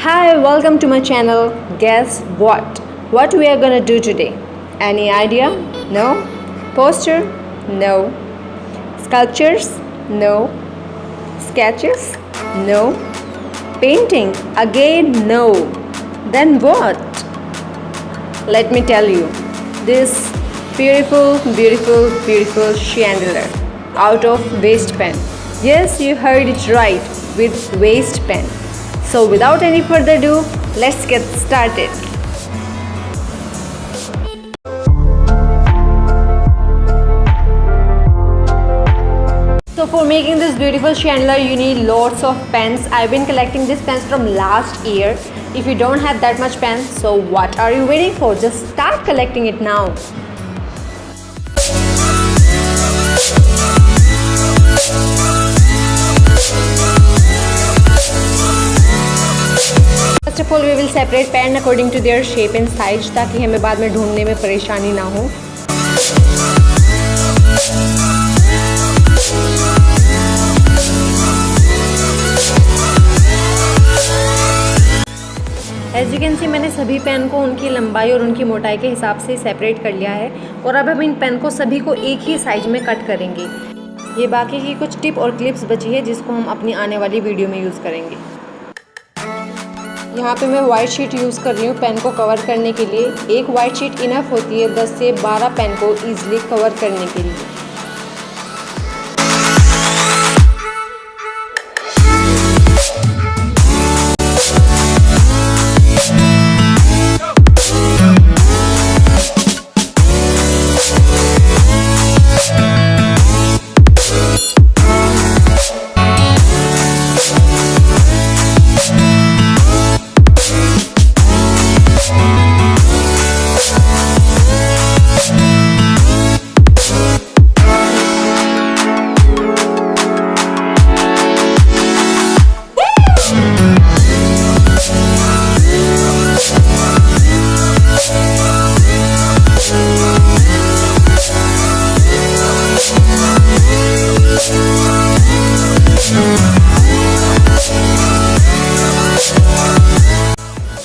Hi, welcome to my channel. Guess what? What we are gonna do today? Any idea? No? Poster? No. Sculptures? No. Sketches? No. Painting? Again, no. Then what? Let me tell you. This beautiful chandelier out of waste pen. Yes, you heard it right, with waste pen. So without any further ado, let's get started. So for making this beautiful chandelier, you need lots of pens. I've been collecting these pens from last year. If you don't have that much pen, so what are you waiting for? Just start collecting it now. First of all, we will separate pen according to their shape and size ताकि हमें बाद में ढूंढने में परेशानी ना हो. As you can see, मैंने सभी पेन को उनकी लंबाई और उनकी मोटाई के हिसाब से सेपरेट कर लिया है और अब हम इन पेन को सभी को एक ही साइज में कट करेंगे. ये बाकी की कुछ टिप और क्लिप्स बची है जिसको हम अपनी आने वाली वीडियो में यूज़ करेंगे. यहाँ पे मैं वाइट शीट यूज़ कर रही हूँ पेन को कवर करने के लिए. एक वाइट शीट इनफ होती है 10 से 12 पेन को ईजिली कवर करने के लिए.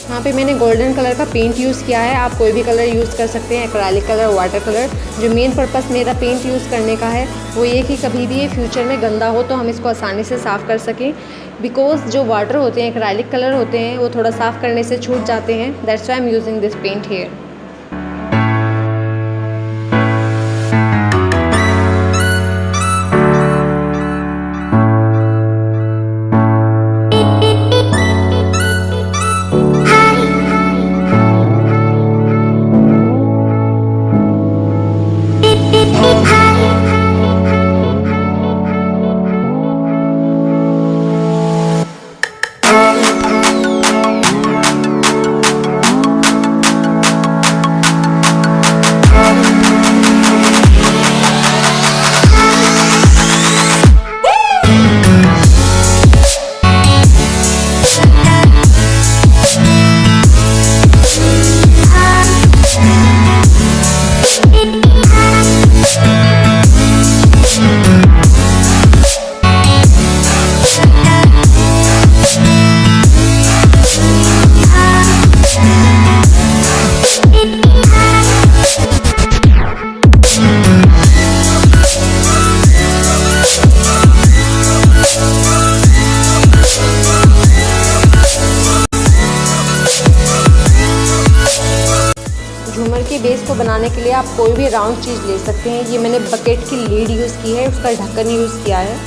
यहाँ पे मैंने गोल्डन कलर का पेंट यूज़ किया है. आप कोई भी कलर यूज़ कर सकते हैं, एक्रेलिक कलर, वाटर कलर. जो मेन पर्पस मेरा पेंट यूज़ करने का है वो ये कि कभी भी ये फ्यूचर में गंदा हो तो हम इसको आसानी से साफ़ कर सकें. बिकॉज जो वाटर होते हैं, एक्रेलिक कलर होते हैं, वो थोड़ा साफ़ करने से छूट जाते हैं. That's why I am using this paint here. झूमर के बेस को बनाने के लिए आप कोई भी राउंड चीज़ ले सकते हैं. ये मैंने बकेट की लीड यूज़ की है, उसका ढक्कन यूज़ किया है.